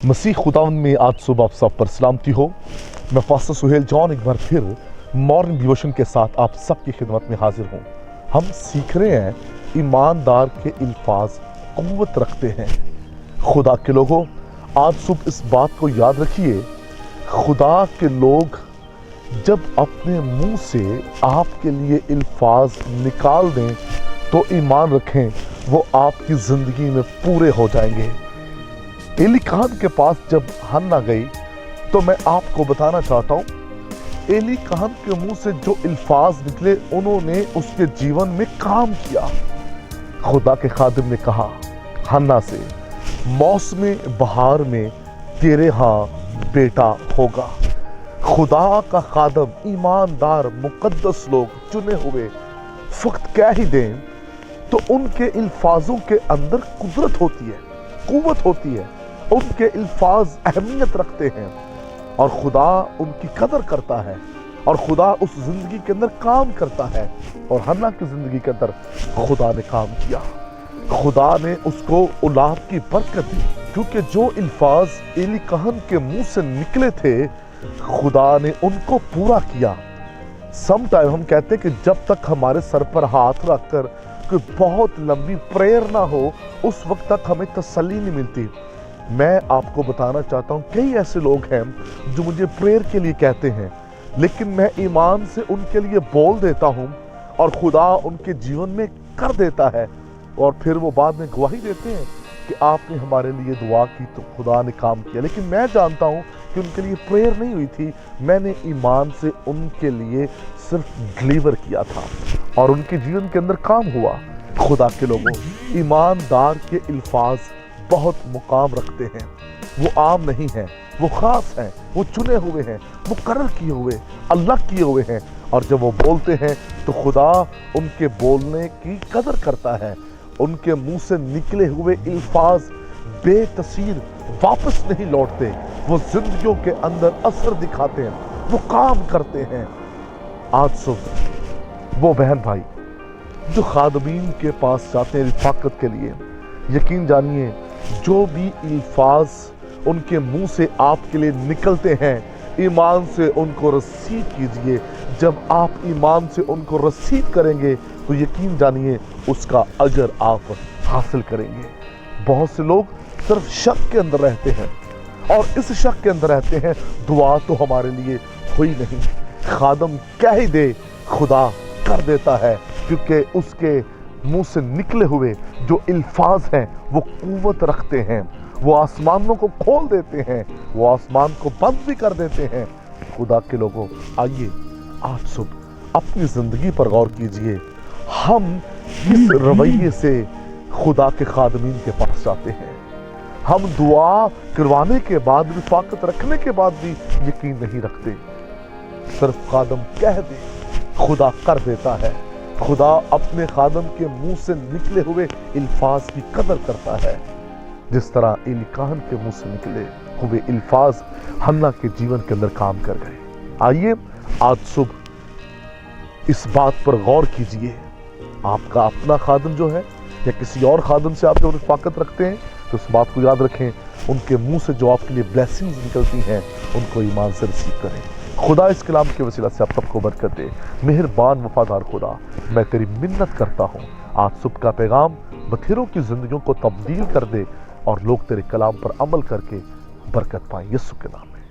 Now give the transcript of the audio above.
मसीह खुदावंद में आज सुबह आप सब पर सलामती हो। मैं पास्टर सुहेल जॉन एक बार फिर मॉर्निंग डिवोशन के साथ आप सबकी खिदमत में हाजिर हूँ। हम सीख रहे हैं ईमानदार के अल्फाज क़ुव्वत रखते हैं। खुदा के लोगों, आज सुबह इस बात को याद रखिए, खुदा के लोग जब अपने मुंह से आपके लिए अल्फाज निकाल दें तो ईमान रखें वो आपकी ज़िंदगी में पूरे हो जाएंगे। एली कहन के पास जब हन्ना गई तो मैं आपको बताना चाहता हूँ, एली कहन के मुंह से जो अल्फाज निकले उन्होंने उसके जीवन में काम किया। खुदा के खादिम ने कहा हन्ना से, मौसम बहार में तेरे यहाँ बेटा होगा। खुदा का खादम, ईमानदार मुकद्दस लोग चुने हुए फक्त कह ही दें तो उनके अल्फाजों के अंदर कुदरत होती है, कुव्वत होती है, उनके अल्फाज अहमियत रखते हैं और खुदा उनकी कदर करता है और खुदा उस जिंदगी के अंदर काम करता है। और हन्ना की जिंदगी के अंदर खुदा ने काम किया, खुदा ने उसको औलाद की बरकत दी, क्योंकि जो अल्फाज एली कहन के मुंह से निकले थे खुदा ने उनको पूरा किया। सम टाइम हम कहते हैं कि जब तक हमारे सर पर हाथ रखकर कोई बहुत लंबी प्रेयर ना हो उस वक्त तक हमें तसल्ली नहीं मिलती। मैं आपको बताना चाहता हूँ, कई ऐसे लोग हैं जो मुझे प्रेयर के लिए कहते हैं, लेकिन मैं ईमान से उनके लिए बोल देता हूँ और खुदा उनके जीवन में कर देता है और फिर वो बाद में गवाही देते हैं कि आपने हमारे लिए दुआ की तो खुदा ने काम किया। लेकिन मैं जानता हूँ कि उनके लिए प्रेयर नहीं हुई थी, मैंने ईमान से उनके लिए सिर्फ डिलीवर किया था और उनके जीवन के अंदर काम हुआ। खुदा के लोगों, ईमानदार के अल्फाज बहुत मुकाम रखते हैं। वो आम नहीं है, वो खास हैं, वो चुने हुए हैं, वो करर किए हुए, अल्लाह किए हुए हैं और जब वो बोलते हैं तो खुदा उनके बोलने की कदर करता है। उनके मुंह से निकले हुए अल्फाज बेतसीर वापस नहीं लौटते, वो जिंदगियों के अंदर असर दिखाते हैं, वो काम करते हैं। आज सुबह वो बहन भाई जो खादमीन के पास जाते हैं रिफाकत के लिए, यकीन जानिए जो भी अल्फाज उनके मुंह से आपके लिए निकलते हैं, ईमान से उनको रसीद कीजिए। जब आप ईमान से उनको रसीद करेंगे तो यकीन जानिए उसका अजर आप हासिल करेंगे। बहुत से लोग सिर्फ शक के अंदर रहते हैं और इस शक के अंदर रहते हैं दुआ तो हमारे लिए हुई नहीं। खादम कह ही दे, खुदा कर देता है, क्योंकि उसके मुंह से निकले हुए जो अल्फाज हैं वो कुव्वत रखते हैं। वो आसमानों को खोल देते हैं, वो आसमान को बंद भी कर देते हैं। खुदा के लोगों, आइए आज सुबह अपनी जिंदगी पर गौर कीजिए, हम किस रवैये से खुदा के खादमीन के पास जाते हैं। हम दुआ करवाने के बाद, रिफाकत रखने के बाद भी यकीन नहीं रखते। सिर्फ खादम कह दे, खुदा कर देता है। खुदा अपने खादम के मुंह से निकले हुए अल्फाज की कदर करता है, जिस तरह एली कहन के मुंह से निकले हुए अल्फाज हन्ना के जीवन के अंदर काम कर गए। आइए आज सुबह इस बात पर गौर कीजिए, आपका अपना खादम जो है या किसी और खादम से आप जब रिफाकत रखते हैं तो इस बात को याद रखें, उनके मुंह से जो आपके लिए ब्लेसिंग्स निकलती हैं उनको ईमान से रिसीव करें। खुदा इस कलाम के वसीला से आप सबको बरकत दे। मेहरबान वफादार खुदा, मैं तेरी मिन्नत करता हूँ, आज सुबह का पैगाम बथेरों की जिंदगियों को तब्दील कर दे और लोग तेरे कलाम पर अमल करके बरकत पाएं, यीशु के नाम में।